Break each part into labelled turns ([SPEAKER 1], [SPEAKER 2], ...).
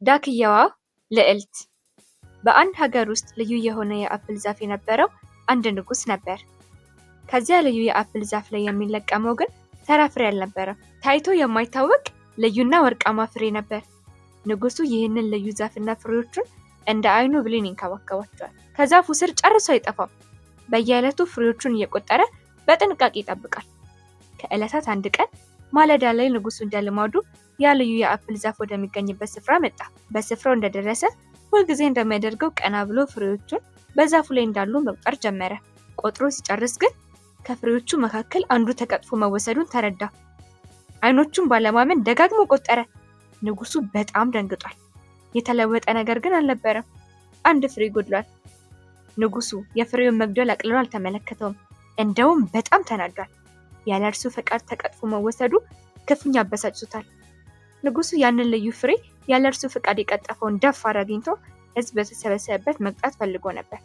[SPEAKER 1] ዳክየዋ ልዕልት። በአንድ ሀገር ውስጥ ልዩ የሆነ የአፕል ዛፍ የነበረው አንድ ንጉስ ነበር። ከዚያ ልዩ የአፕል ዛፍ ላይ የሚለቀመው ግን ተራ ፍሬ አልነበረም። ታይቶ የማይታወቅ ልዩና ወርቃማ ፍሬ ነበር። ንጉሱ ይህንን ልዩ ዛፍና ፍሬዎቹን እንደ አይኑ ብሌን ይንከባከባቸዋል። ከዛፉ ስር ጨርሶ አይጠፋም። በየዕለቱ ፍሬዎቹን እየቆጠረ በጥንቃቄ ይጠብቃል። ከዕለታት አንድ ቀን ማለዳ ላይ ንጉሱ እንደልማዱ ያ ልዩ የአፕል ዛፍ ወደሚገኝበት ስፍራ መጣ። በስፍራው እንደደረሰ ሁልጊዜ እንደሚያደርገው ቀና ብሎ ፍሬዎቹን በዛፉ ላይ እንዳሉ መቁጠር ጀመረ። ቆጥሮ ሲጨርስ ግን ከፍሬዎቹ መካከል አንዱ ተቀጥፎ መወሰዱን ተረዳ። አይኖቹን ባለማመን ደጋግሞ ቆጠረ። ንጉሱ በጣም ደንግጧል። የተለወጠ ነገር ግን አልነበረም። አንድ ፍሬ ጎድሏል። ንጉሱ የፍሬውን መጉደል አቅልሎ አልተመለከተውም። እንደውም በጣም ተናዷል። ያለ እርሱ ፈቃድ ተቀጥፎ መወሰዱ ክፉኛ አበሳጭቶታል። ንጉሱ ያንን ልዩ ፍሬ ያለ እርሱ ፈቃድ የቀጠፈውን ደፋር አግኝቶ ሕዝብ በተሰበሰበበት መቅጣት ፈልጎ ነበር።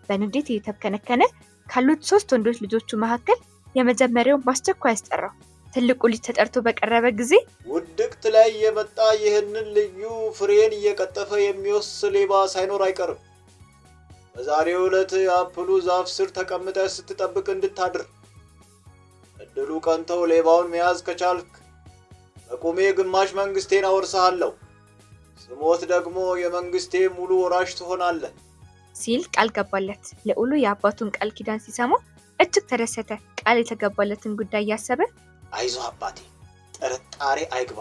[SPEAKER 1] በንዴት እየተብከነከነ ካሉት 3 ወንዶች ልጆቹ መካከል የመጀመሪያውን በአስቸኳይ አስጠራው። ትልቁ ልጅ ተጠርቶ በቀረበ ጊዜ
[SPEAKER 2] ውድቅት ላይ የመጣ ይህንን ልዩ ፍሬን እየቀጠፈ የሚወስድ ሌባ ሳይኖር አይቀርም። በዛሬው ዕለት የአፕሉ ዛፍ ስር ተቀምጠህ ስትጠብቅ እንድታድር። እድሉ ቀንተው ሌባውን መያዝ ከቻልክ በቁሜ ግማሽ መንግስቴን አወርስሃለሁ፣ ስሞት ደግሞ የመንግስቴ ሙሉ ወራሽ ትሆናለህ
[SPEAKER 1] ሲል ቃል ገባለት። ልዑሉ የአባቱን ቃል ኪዳን ሲሰማ እጅግ ተደሰተ። ቃል የተገባለትን ጉዳይ እያሰበ
[SPEAKER 2] አይዞህ አባቴ፣ ጥርጣሬ አይግባ፣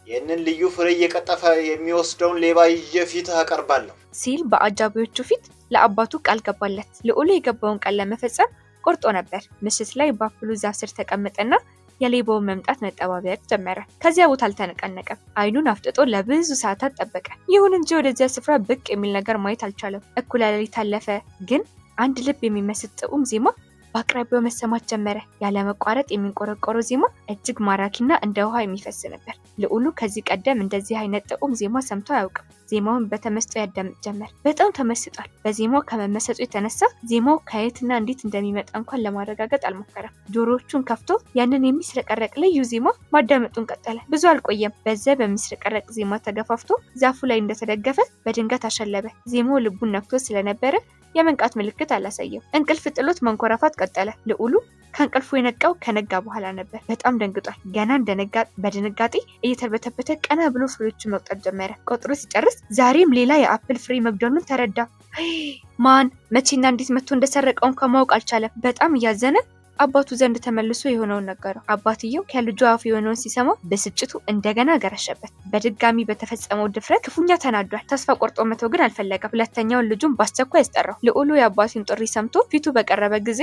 [SPEAKER 2] ይህንን ልዩ ፍሬ እየቀጠፈ የሚወስደውን ሌባ ይዤ ፊትህ አቀርባለሁ
[SPEAKER 1] ሲል በአጃቢዎቹ ፊት ለአባቱ ቃል ገባለት። ልዑሉ የገባውን ቃል ለመፈጸም ቆርጦ ነበር። ምሽት ላይ በአፕሉ ዛፍ ስር ተቀመጠና የሌባውን መምጣት መጠባበቅ ጀመረ። ከዚያ ቦታ አልተነቀነቀም። አይኑን አፍጥጦ ለብዙ ሰዓታት ጠበቀ። ይሁን እንጂ ወደዚያ ስፍራ ብቅ የሚል ነገር ማየት አልቻለም። እኩለ ሌሊት አለፈ። ግን አንድ ልብ የሚመስጥ ጥዑም ዜማ በአቅራቢያው መሰማት ጀመረ። ያለመቋረጥ የሚንቆረቆረው ዜማ እጅግ ማራኪና እንደ ውሃ የሚፈስ ነበር። ልዑሉ ከዚህ ቀደም እንደዚህ አይነት ጥዑም ዜማ ሰምቶ አያውቅም። ዜማውን በተመስጦ ያዳምጥ ጀመር። በጣም ተመስጧል። በዜማው ከመመሰጡ የተነሳ ዜማው ከየትና እንዴት እንደሚመጣ እንኳን ለማረጋገጥ አልሞከረም። ጆሮዎቹን ከፍቶ ያንን የሚስረቀረቅ ልዩ ዜማ ማዳመጡን ቀጠለ። ብዙ አልቆየም። በዚያ በሚስረቀረቅ ዜማ ተገፋፍቶ ዛፉ ላይ እንደተደገፈ በድንገት አሸለበ። ዜማው ልቡን ነክቶ ስለነበረ የመንቃት ምልክት አላሳየም። እንቅልፍ ጥሎት መንኮራፋት ቀጠለ። ልዑሉ ከእንቅልፉ የነቃው ከነጋ በኋላ ነበር። በጣም ደንግጧል። ገና እንደነጋ በድንጋጤ እየተርበተበተ ቀና ብሎ ፍሬዎቹን መቁጠር ጀመረ። ቆጥሮ ሲጨርስ ዛሬም ሌላ የአፕል ፍሬ መጉደሉን ተረዳ። ማን መቼና እንዴት መጥቶ እንደሰረቀው እንኳን ማወቅ አልቻለም። በጣም እያዘነ አባቱ ዘንድ ተመልሶ የሆነውን ነገረው። አባትየው ከልጁ አፍ የሆነውን ሲሰማ ብስጭቱ እንደገና ገረሸበት። በድጋሚ በተፈጸመው ድፍረት ክፉኛ ተናዷል። ተስፋ ቆርጦ መተው ግን አልፈለገም። ሁለተኛውን ልጁን በአስቸኳይ ያስጠራው። ልዑሉ የአባቱን ጥሪ ሰምቶ ፊቱ በቀረበ ጊዜ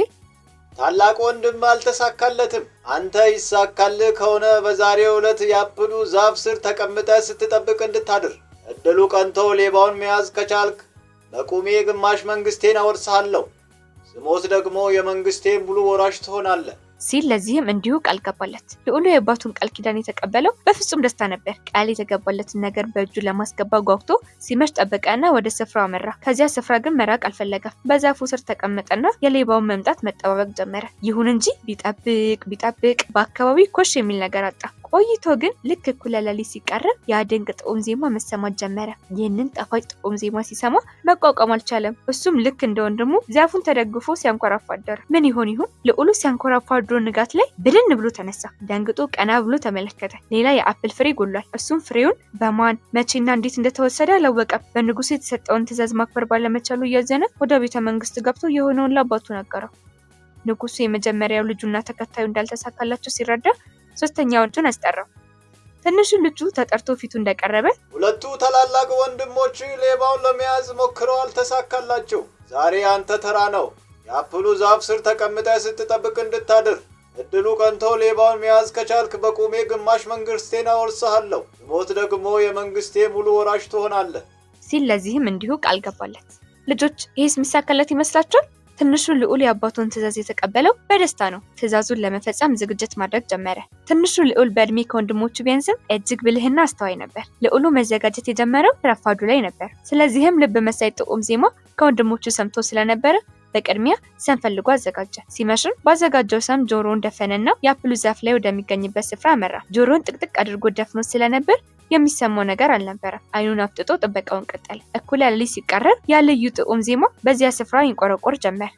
[SPEAKER 2] ታላቅ ወንድም አልተሳካለትም። አንተ ይሳካልህ ከሆነ በዛሬው ዕለት የአፕሉ ዛፍ ስር ተቀምጠህ ስትጠብቅ እንድታድር። እድሉ ቀንቶ ሌባውን መያዝ ከቻልክ በቁሜ ግማሽ መንግስቴን አወርስሃለሁ፣ ስሞት ደግሞ የመንግስቴ ሙሉ ወራሽ ትሆናለህ
[SPEAKER 1] ሲል ለዚህም እንዲሁ ቃል ገባለት። ልዑሉ የአባቱን ቃል ኪዳን የተቀበለው በፍጹም ደስታ ነበር። ቃል የተገባለትን ነገር በእጁ ለማስገባት ጓጉቶ ሲመሽ ጠበቀና ወደ ስፍራው አመራ። ከዚያ ስፍራ ግን መራቅ አልፈለገም። በዛፉ ስር ተቀመጠና የሌባውን መምጣት መጠባበቅ ጀመረ። ይሁን እንጂ ቢጠብቅ በአካባቢው ኮሽ የሚል ነገር አጣ። ቆይቶ ግን ልክ እኩለ ሌሊት ሲቃረብ ያ ድንቅ ጥዑም ዜማ መሰማት ጀመረ። ይህንን ጣፋጭ ጥዑም ዜማ ሲሰማ መቋቋም አልቻለም። እሱም ልክ እንደ ወንድሙ ዛፉን ተደግፎ ሲያንኮራፋ አደረ። ምን ይሆን? ልዑሉ ሲያንኮራፋ አድሮ ንጋት ላይ ብድን ብሎ ተነሳ። ደንግጦ ቀና ብሎ ተመለከተ። ሌላ የአፕል ፍሬ ጎሏል። እሱም ፍሬውን በማን መቼና እንዴት እንደተወሰደ አላወቀም። በንጉሱ የተሰጠውን ትዕዛዝ ማክበር ባለመቻሉ እያዘነ ወደ ቤተ መንግስት ገብቶ የሆነውን ለአባቱ ነገረው። ንጉሱ የመጀመሪያው ልጁና ተከታዩ እንዳልተሳካላቸው ሲረዳ ሶስተኛውን ልጁን አስጠራው። ትንሹ ልጁ ተጠርቶ ፊቱ እንደቀረበ
[SPEAKER 2] ሁለቱ ታላላቅ ወንድሞች ሌባውን ለመያዝ ሞክረው አልተሳካላቸው። ዛሬ አንተ ተራ ነው። የአፕሉ ዛፍ ስር ተቀምጠህ ስትጠብቅ እንድታድር። እድሉ ቀንቶ ሌባውን መያዝ ከቻልክ በቁሜ ግማሽ መንግስቴን አወርስሃለሁ፣ ስሞት ደግሞ የመንግስቴ ሙሉ ወራሽ ትሆናለህ
[SPEAKER 1] ሲል ለዚህም እንዲሁ ቃል ገባለት። ልጆች ይህስ የሚሳካለት ይመስላችኋል? ትንሹ ልዑል የአባቱን ትዕዛዝ የተቀበለው በደስታ ነው። ትዕዛዙን ለመፈጸም ዝግጅት ማድረግ ጀመረ። ትንሹ ልዑል በእድሜ ከወንድሞቹ ቢያንስም እጅግ ብልህና አስተዋይ ነበር። ልዑሉ መዘጋጀት የጀመረው ረፋዱ ላይ ነበር። ስለዚህም ልብ መሳይ ጥዑም ዜማ ከወንድሞቹ ሰምቶ ስለነበረ በቅድሚያ ሰም ፈልጎ አዘጋጀ። ሲመሽም ባዘጋጀው ሰም ጆሮውን ደፈነና የአፕሉ ዛፍ ላይ ወደሚገኝበት ስፍራ አመራ። ጆሮውን ጥቅጥቅ አድርጎ ደፍኖ ስለነበር የሚሰማው ነገር አልነበረም። አይኑን አፍጥጦ ጥበቃውን ቀጠለ። እኩለ ሌሊት ሲቃረብ ያ ልዩ ጥዑም ዜማ በዚያ ስፍራ ይንቆረቆር ጀመር።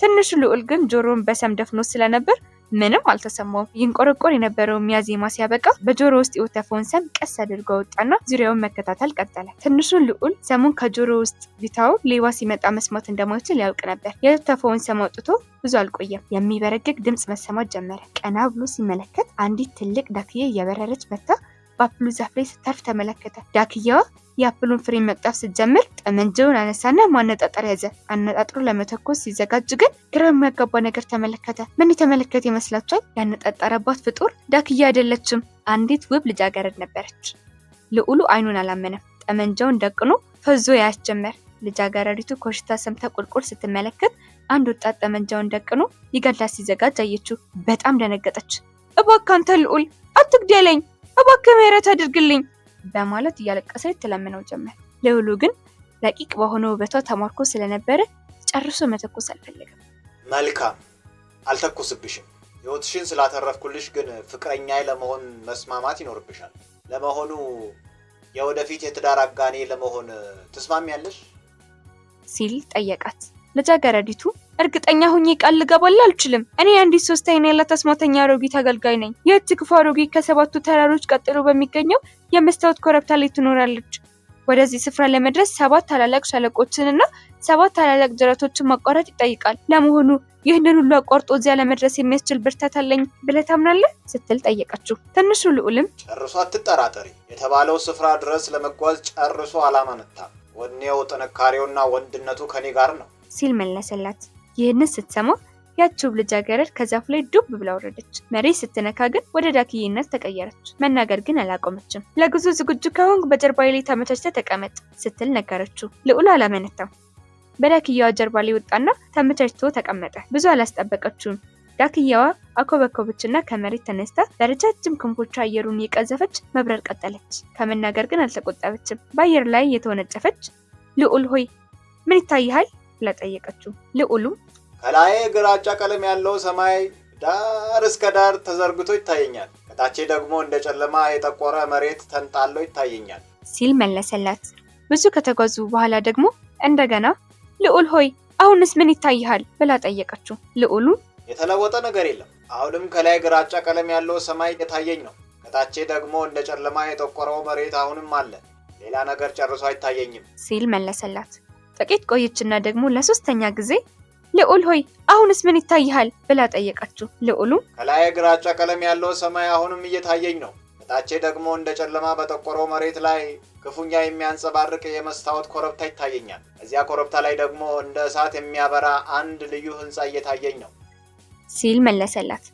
[SPEAKER 1] ትንሹ ልዑል ግን ጆሮውን በሰም ደፍኖ ስለነበር ምንም አልተሰማውም። ይንቆረቆር የነበረው ዜማ ሲያበቃ በጆሮ ውስጥ የወተፈውን ሰም ቀስ አድርጎ ወጣና ዙሪያውን መከታተል ቀጠለ። ትንሹ ልዑል ሰሙን ከጆሮ ውስጥ ቢታው ሌባ ሲመጣ መስማት እንደማይችል ያውቅ ነበር። የወተፈውን ሰም አውጥቶ ብዙ አልቆየም። የሚበረግግ ድምፅ መሰማት ጀመረ። ቀና ብሎ ሲመለከት አንዲት ትልቅ ዳክዬ እየበረረች መጥታ በአፕሉ ዛፍ ላይ ስታርፍ ተመለከተ። ዳክዬዋ የአፕሉን ፍሬ መቅጠፍ ስትጀምር ጠመንጃውን አነሳና ማነጣጠር ያዘ። አነጣጥሮ ለመተኮስ ሲዘጋጅ ግን ግራ የሚያጋባ ነገር ተመለከተ። ምን የተመለከተ ይመስላችኋል? ያነጣጠረባት ፍጡር ዳክዬ አይደለችም፣ አንዲት ውብ ልጃገረድ ነበረች። ልዑሉ አይኑን አላመነም። ጠመንጃውን ደቅኖ ፈዞ ያያት ጀመር። ልጃገረዲቱ ኮሽታ ሰምታ ቁልቁል ስትመለከት አንድ ወጣት ጠመንጃውን ደቅኖ ሊገድላት ሲዘጋጅ አየችው። በጣም ደነገጠች። እባክህ አንተ ልዑል አትግደለኝ፣ እባክህ ምህረት አድርግልኝ በማለት እያለቀሰች ትለምነው ጀመር። ልዑሉ ግን ረቂቅ በሆነ ውበቷ ተማርኮ ስለነበረ ጨርሶ መተኮስ አልፈለገም።
[SPEAKER 2] መልካም፣ አልተኩስብሽም። ሕይወትሽን ስላተረፍኩልሽ ግን ፍቅረኛዬ ለመሆን መስማማት ይኖርብሻል። ለመሆኑ የወደፊት የትዳር አጋኔ ለመሆን ትስማሚያለሽ?
[SPEAKER 1] ሲል ጠየቃት። ልጃገረዲቱ እርግጠኛ ሆኜ ቃል ልገባልህ አልችልም። እኔ አንዲት 3 አይን ያላት አስማተኛ አሮጊት አገልጋይ ነኝ። ይህች ክፉ አሮጊት ከ7ቱ ተራሮች ቀጥሎ በሚገኘው የመስታወት ኮረብታ ላይ ትኖራለች። ወደዚህ ስፍራ ለመድረስ 7 ታላላቅ ሸለቆችንና 7 ታላላቅ ጅረቶችን ማቋረጥ ይጠይቃል። ለመሆኑ ይህንን ሁሉ አቋርጦ እዚያ ለመድረስ የሚያስችል ብርታት አለኝ ብለህ ታምናለህ? ስትል ጠየቀችው። ትንሹ ልዑልም
[SPEAKER 2] ጨርሶ አትጠራጠሪ፣ የተባለው ስፍራ ድረስ ለመጓዝ ጨርሶ አላመነታም። ወኔው፣ ጥንካሬውና ወንድነቱ ከኔ ጋር ነው
[SPEAKER 1] ሲል መለሰላት። ይህንን ስትሰማ ያቺው ልጃገረድ ከዛፍ ላይ ዱብ ብላ ወረደች። መሬት ስትነካ ግን ወደ ዳክዬነት ተቀየረች። መናገር ግን አላቆመችም። ለጉዞ ዝግጁ ከሆንክ በጀርባዬ ላይ ተመቻችተህ ተቀመጥ ስትል ነገረችው። ልዑል አላመነታም። በዳክዬዋ ጀርባ ላይ ወጣና ተመቻችቶ ተቀመጠ። ብዙ አላስጠበቀችውም። ዳክዬዋ አኮበኮበችና ከመሬት ተነስታ በረጃጅም ክንፎቿ አየሩን እየቀዘፈች መብረር ቀጠለች። ከመናገር ግን አልተቆጠበችም። በአየር ላይ የተወነጨፈች ልዑል ሆይ ምን ይታይሃል ብላ ጠየቀችው። ልዑሉም
[SPEAKER 2] ከላይ ግራጫ ቀለም ያለው ሰማይ ዳር እስከ ዳር ተዘርግቶ ይታየኛል፣ ከታች ደግሞ እንደ ጨለማ የጠቆረ መሬት ተንጣሎ ይታየኛል
[SPEAKER 1] ሲል መለሰላት። ብዙ ከተጓዙ በኋላ ደግሞ እንደገና ልዑል ሆይ አሁንስ ምን ይታይሃል ብላ ጠየቀችው። ልዑሉ
[SPEAKER 2] የተለወጠ ነገር የለም፣ አሁንም ከላይ ግራጫ ቀለም ያለው ሰማይ የታየኝ ነው፣ ከታች ደግሞ እንደ ጨለማ የጠቆረው መሬት አሁንም አለ፣ ሌላ ነገር ጨርሶ አይታየኝም ሲል
[SPEAKER 1] መለሰላት። ጥቂት ቆየችና ደግሞ ለሶስተኛ ጊዜ ልዑል ሆይ አሁንስ ምን ይታይሃል ብላ ጠየቀችው። ልዑሉ
[SPEAKER 2] ከላይ ግራጫ ቀለም ያለው ሰማይ አሁንም እየታየኝ ነው፣ ከታች ደግሞ እንደ ጨለማ በጠቆረው መሬት ላይ ክፉኛ የሚያንጸባርቅ የመስታወት ኮረብታ ይታየኛል። እዚያ ኮረብታ ላይ ደግሞ እንደ እሳት የሚያበራ አንድ ልዩ ሕንፃ እየታየኝ ነው
[SPEAKER 1] ሲል መለሰላት።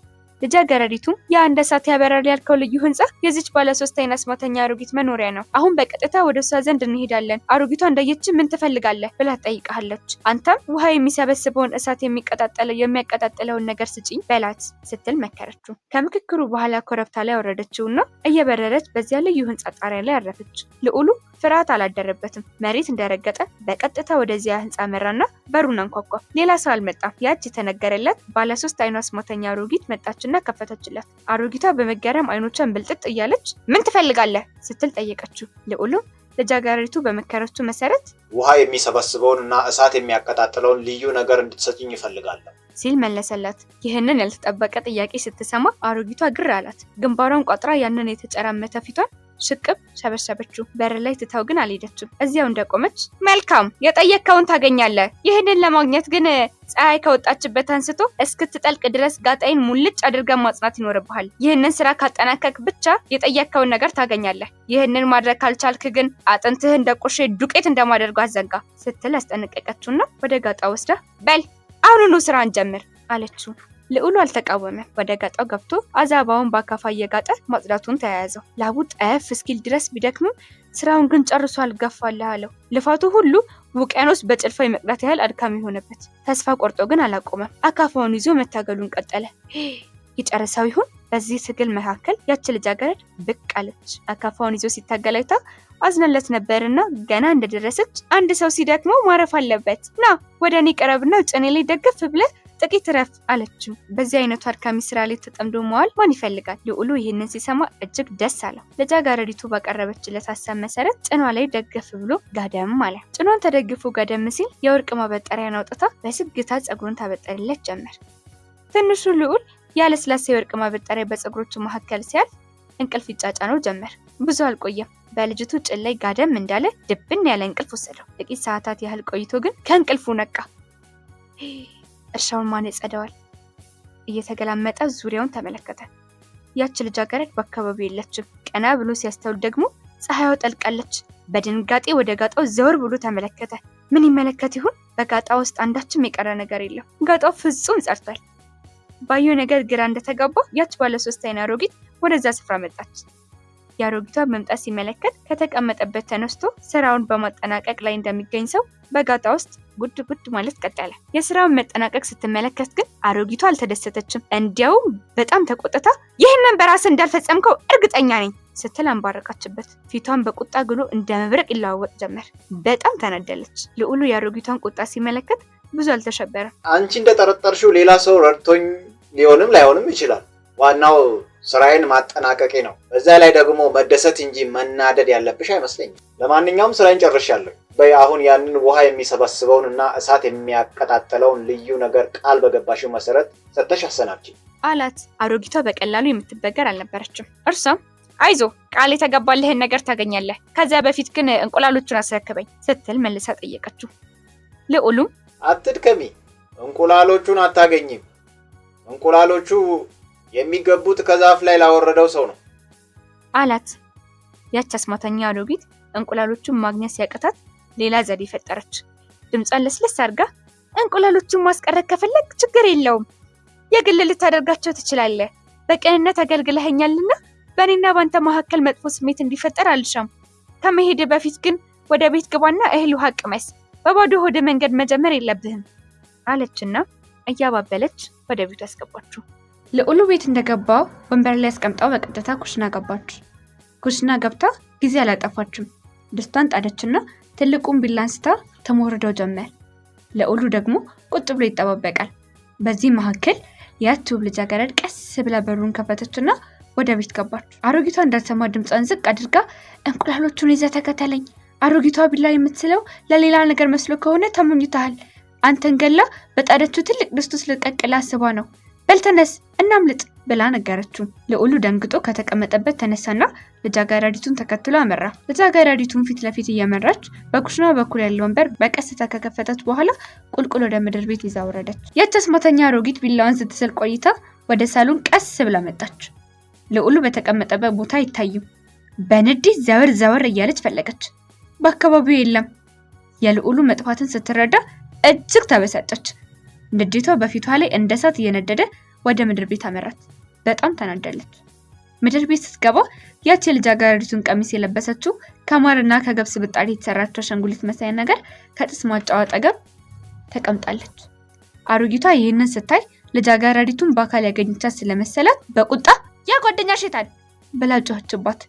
[SPEAKER 1] ልጃገረዲቱም የአንድ እሳት ያበራል ያልከው ልዩ ሕንፃ የዚች ባለ 3 አይን አስማተኛ አሮጊት መኖሪያ ነው። አሁን በቀጥታ ወደ እሷ ዘንድ እንሄዳለን። አሮጊቷ እንዳየች ምን ትፈልጋለህ ብላ ትጠይቃለች። አንተም ውሃ የሚሰበስበውን እሳት የሚያቀጣጥለውን ነገር ስጪኝ በላት ስትል መከረችው። ከምክክሩ በኋላ ኮረብታ ላይ አወረደችውና እየበረረች በዚያ ልዩ ሕንፃ ጣሪያ ላይ አረፈች። ልዑሉ ፍርሃት አላደረበትም። መሬት እንደረገጠ በቀጥታ ወደዚያ ሕንፃ መራና በሩን አንኳኳ። ሌላ ሰው አልመጣም። ያች የተነገረላት ባለ 3 አይኑ አስማተኛ አሮጊት መጣችና ከፈተችላት። አሮጊቷ በመገረም አይኖቿን ብልጥጥ እያለች ምን ትፈልጋለህ ስትል ጠየቀችው። ልዑሉም ልጃገረዲቱ በመከረችው መሰረት
[SPEAKER 2] ውሃ የሚሰበስበውንና እሳት የሚያቀጣጥለውን ልዩ ነገር እንድትሰጪኝ ይፈልጋለሁ
[SPEAKER 1] ሲል መለሰላት። ይህንን ያልተጠበቀ ጥያቄ ስትሰማ አሮጊቷ ግር አላት። ግንባሯን ቋጥራ ያንን የተጨራመተ ፊቷን ሽቅብ ሸበሸበችው። በር ላይ ትታው ግን አልሄደችም። እዚያው እንደቆመች መልካም የጠየቅከውን ታገኛለህ። ይህንን ለማግኘት ግን ፀሐይ ከወጣችበት አንስቶ እስክትጠልቅ ድረስ ጋጣይን ሙልጭ አድርገን ማጽናት ይኖርብሃል። ይህንን ስራ ካጠናከክ ብቻ የጠየቅከውን ነገር ታገኛለህ። ይህንን ማድረግ ካልቻልክ ግን አጥንትህ እንደ ቁርሼ ዱቄት እንደማደርገው አዘንጋ ስትል አስጠነቀቀችውና ወደ ጋጣ ወስዳ በል አሁኑኑ ስራ እንጀምር አለችው። ልዑሉ አልተቃወመም። ወደ ጋጣው ገብቶ አዛባውን በአካፋ እየጋጠ ማጽዳቱን ተያያዘው። ላቡ ጠፍ እስኪል ድረስ ቢደክምም ስራውን ግን ጨርሶ አልገፋልህ አለው። ልፋቱ ሁሉ ውቅያኖስ በጭልፋ የመቅዳት ያህል አድካሚ ሆነበት። ተስፋ ቆርጦ ግን አላቆመም። አካፋውን ይዞ መታገሉን ቀጠለ። ይጨርሰው ይሆን? በዚህ ትግል መካከል ያች ልጃገረድ ብቅ አለች። አካፋውን ይዞ ሲታገል አይታ አዝነለት ነበርና ገና እንደደረሰች አንድ ሰው ሲደክመው ማረፍ አለበት፣ ና ወደ እኔ ቀረብና ጭኔ ላይ ደገፍ ብለህ ጥቂት ረፍ አለችው። በዚህ አይነቱ አድካሚ ስራ ላይ ተጠምዶ መዋል ማን ይፈልጋል? ልዑሉ ይህንን ሲሰማ እጅግ ደስ አለው። ልጃገረዲቱ ባቀረበችለት ሀሳብ መሰረት ጭኗ ላይ ደገፍ ብሎ ጋደም አለ። ጭኗን ተደግፎ ጋደም ሲል የወርቅ ማበጠሪያን አውጥታ በስግታ ፀጉሩን ታበጠርለት ጀመር። ትንሹ ልዑል ያለስላሳ የወርቅ ማበጠሪያ በፀጉሮቹ መካከል ሲያልፍ እንቅልፍ ይጫጫነው ጀመር። ብዙ አልቆየም። በልጅቱ ጭን ላይ ጋደም እንዳለ ድብን ያለ እንቅልፍ ወሰደው። ጥቂት ሰዓታት ያህል ቆይቶ ግን ከእንቅልፉ ነቃ። እርሻውን ማን ያጸዳዋል? እየተገላመጠ ዙሪያውን ተመለከተ። ያች ልጃገረድ በአካባቢው የለችም። ቀና ብሎ ሲያስተውል ደግሞ ፀሐይዋ ጠልቃለች። በድንጋጤ ወደ ጋጣው ዘወር ብሎ ተመለከተ። ምን ይመለከት ይሆን? በጋጣ ውስጥ አንዳችም የቀረ ነገር የለም። ጋጣው ፍጹም ጸድቷል። ባየው ነገር ግራ እንደተጋባ ያች ባለ 3 አይን አሮጊት ወደዛ ስፍራ መጣች። የአሮጊቷ መምጣት ሲመለከት ከተቀመጠበት ተነስቶ ስራውን በማጠናቀቅ ላይ እንደሚገኝ ሰው በጋጣ ውስጥ ጉድ ጉድ ማለት ቀጠለ። የስራውን መጠናቀቅ ስትመለከት ግን አሮጊቷ አልተደሰተችም። እንዲያውም በጣም ተቆጥታ ይህንን በራስ እንዳልፈጸምከው እርግጠኛ ነኝ ስትል አንባረቃችበት። ፊቷን በቁጣ ግሎ እንደ መብረቅ ይለዋወጥ ጀመር። በጣም ተናደለች። ልዑሉ የአሮጊቷን ቁጣ ሲመለከት ብዙ አልተሸበረም።
[SPEAKER 2] አንቺ እንደጠረጠርሽው ሌላ ሰው ረድቶኝ ሊሆንም ላይሆንም ይችላል። ዋናው ስራዬን ማጠናቀቄ ነው። በዛ ላይ ደግሞ መደሰት እንጂ መናደድ ያለብሽ አይመስለኝም። ለማንኛውም ስራዬን ጨርሻለሁ። በይ አሁን ያንን ውሃ የሚሰበስበውን እና እሳት የሚያቀጣጥለውን ልዩ ነገር ቃል በገባሽው መሰረት ሰጥተሽ አሰናብቺ
[SPEAKER 1] አላት። አሮጊቷ በቀላሉ የምትበገር አልነበረችም። እርሷም አይዞ ቃል የተገባልህን ነገር ታገኛለህ፣ ከዚያ በፊት ግን እንቁላሎቹን አስረክበኝ ስትል መልሳ ጠየቀችው። ልዑሉም
[SPEAKER 2] አትድከሚ፣ እንቁላሎቹን አታገኝም። እንቁላሎቹ የሚገቡት ከዛፍ ላይ ላወረደው ሰው ነው
[SPEAKER 1] አላት። ያች አስማተኛ አሮጊት እንቁላሎቹን ማግኘት ሲያቅታት ሌላ ዘዴ ፈጠረች። ድምጿን ለስለስ አድርጋ እንቁላሎቹን ማስቀረት ከፈለግ ችግር የለውም፣ የግል ልታደርጋቸው ትችላለህ። በቅንነት አገልግለኸኛልና በእኔና ባንተ መካከል መጥፎ ስሜት እንዲፈጠር አልሻም። ከመሄድ በፊት ግን ወደ ቤት ግባና እህል ውሃ ቅመስ። በባዶ ሆድ መንገድ መጀመር የለብህም አለችና እያባበለች ወደ ቤቱ ያስገባችው። ልዑሉ ቤት እንደገባ ወንበር ላይ አስቀምጣው በቀጥታ ኩሽና ገባች። ኩሽና ገብታ ጊዜ አላጠፋችም። ድስቷን ጣደችና ትልቁን ቢላ አንስታ ተሞርደው ጀመር። ልዑሉ ደግሞ ቁጭ ብሎ ይጠባበቃል። በዚህ መካከል ያች ውብ ልጃገረድ ቀስ ብላ በሩን ከፈተችና ወደ ቤት ገባች። አሮጊቷ እንዳትሰማ ድምጿን ዝቅ አድርጋ እንቁላሎቹን ይዘህ ተከተለኝ። አሮጊቷ ቢላ የምትስለው ለሌላ ነገር መስሎ ከሆነ ተሞኝተሃል። አንተን ገላ በጣደችው ትልቅ ድስት ውስጥ ልትቀቅል አስባ ነው። በልተነስ እናምልጥ ብላ ነገረችው። ልዑሉ ደንግጦ ከተቀመጠበት ተነሳና ልጃገረዲቱን ተከትሎ አመራ። ልጃገረዲቱን ፊት ለፊት እየመራች በኩሽናው በኩል ያለው ወንበር በቀስታ ከከፈተች በኋላ ቁልቁል ወደ ምድር ቤት ይዛ ወረደች። ያች አስማተኛ አሮጊት ቢላዋን ስትስል ቆይታ ወደ ሳሎን ቀስ ብላ መጣች። ልዑሉ በተቀመጠበት ቦታ አይታይም። በንዴት ዘወር ዘወር እያለች ፈለገች። በአካባቢው የለም። የልዑሉ መጥፋትን ስትረዳ እጅግ ተበሳጨች። ንዴቷ በፊቷ ላይ እንደ እሳት እየነደደ ወደ ምድር ቤት አመራት። በጣም ተናደለች። ምድር ቤት ስትገባ ያች የልጃገረዲቱን ቀሚስ የለበሰችው ከማርና ከገብስ ብጣሪ የተሰራችው አሻንጉሊት መሳይ ነገር ከጥስ ማጫዋ አጠገብ ተቀምጣለች። አሮጊቷ ይህንን ስታይ ልጃገረዲቱን በአካል ያገኘቻት ስለመሰላት በቁጣ ያ ጓደኛሽ የት አለ ብላ ጮኸችባት።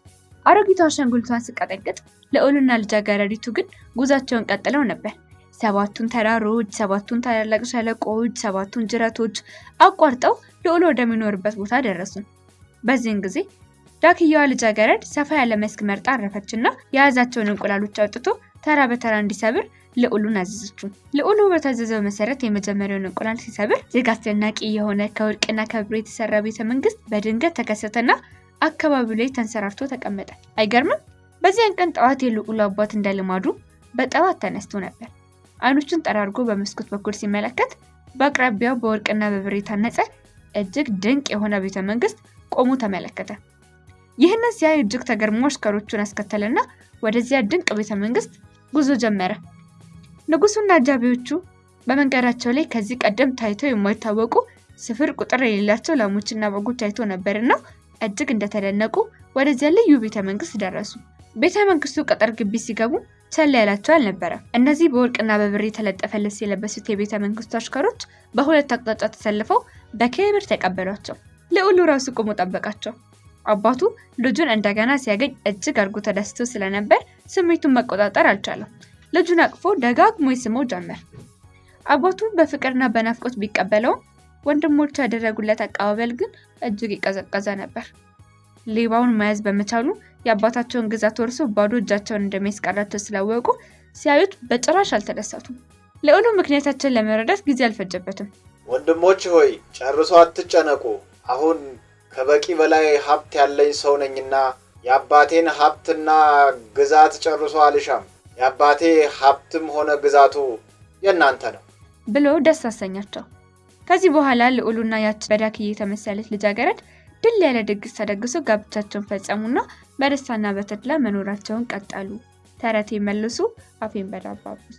[SPEAKER 1] አሮጊቷ አሻንጉሊቷን ስቀጠቅጥ ልዑልና ልጃገረዲቱ ግን ጉዟቸውን ቀጥለው ነበር። 7ቱን ተራሮች፣ 7ቱን ታላላቅ ሸለቆች፣ 7ቱን ጅረቶች አቋርጠው ልዑሉ ወደሚኖርበት ቦታ ደረሱ። በዚህን ጊዜ ዳክያዋ ልጃገረድ ሰፋ ያለ መስክ መርጣ አረፈችና የያዛቸውን እንቁላሎች አውጥቶ ተራ በተራ እንዲሰብር ልዑሉን አዘዘችው። ልዑሉ በታዘዘው መሰረት የመጀመሪያውን እንቁላል ሲሰብር እጅግ አስደናቂ የሆነ ከወርቅና ከብር የተሰራ ቤተ መንግስት በድንገት ተከሰተና አካባቢው ላይ ተንሰራርቶ ተቀመጠ። አይገርምም? በዚያን ቀን ጠዋት የልዑሉ አባት እንደልማዱ በጠዋት ተነስቶ ነበር። አይኖቹን ጠራርጎ በመስኮት በኩል ሲመለከት በአቅራቢያው በወርቅና በብር የታነጸ እጅግ ድንቅ የሆነ ቤተ መንግስት ቆሞ ተመለከተ። ይህንን ሲያይ እጅግ ተገርሞ አሽከሮቹን አስከተለና ወደዚያ ድንቅ ቤተ መንግስት ጉዞ ጀመረ። ንጉሱና አጃቢዎቹ በመንገዳቸው ላይ ከዚህ ቀደም ታይተው የማይታወቁ ስፍር ቁጥር የሌላቸው ላሞችና በጎች አይቶ ነበርና እጅግ እንደተደነቁ ወደዚያ ልዩ ቤተ መንግስት ደረሱ። ቤተ መንግስቱ ቅጥር ግቢ ሲገቡ ቸል ያላቸው አልነበረም። እነዚህ በወርቅና በብር የተለጠፈ ልብስ የለበሱት የቤተ መንግስቱ አሽከሮች በሁለት አቅጣጫ ተሰልፈው በክብር ተቀበሏቸው። ልዑሉ ራሱ ቆሞ ጠበቃቸው። አባቱ ልጁን እንደገና ሲያገኝ እጅግ አድርጎ ተደስቶ ስለነበር ስሜቱን መቆጣጠር አልቻለም። ልጁን አቅፎ ደጋግሞ ይስመው ጀመር። አባቱ በፍቅርና በናፍቆት ቢቀበለው ወንድሞቹ ያደረጉለት አቀባበል ግን እጅግ የቀዘቀዘ ነበር። ሌባውን መያዝ በመቻሉ የአባታቸውን ግዛት ወርሶ ባዶ እጃቸውን እንደሚያስቀራቸው ስላወቁ ሲያዩት በጭራሽ አልተደሰቱም። ልዑሉ ምክንያታቸውን ለመረዳት ጊዜ አልፈጀበትም።
[SPEAKER 2] ወንድሞች ሆይ ጨርሶ አትጨነቁ። አሁን ከበቂ በላይ ሀብት ያለኝ ሰው ነኝና የአባቴን ሀብትና ግዛት ጨርሶ አልሻም። የአባቴ ሀብትም ሆነ ግዛቱ የእናንተ ነው
[SPEAKER 1] ብሎ ደስ አሰኛቸው። ከዚህ በኋላ ልዑሉና ያች በዳክዬ የተመሰለች ልጃገረድ ድል ያለ ድግስ ተደግሶ ጋብቻቸውን ፈጸሙና በደስታና በተድላ መኖራቸውን ቀጠሉ። ተረቴ መልሱ አፌን በዳባ አብሱ።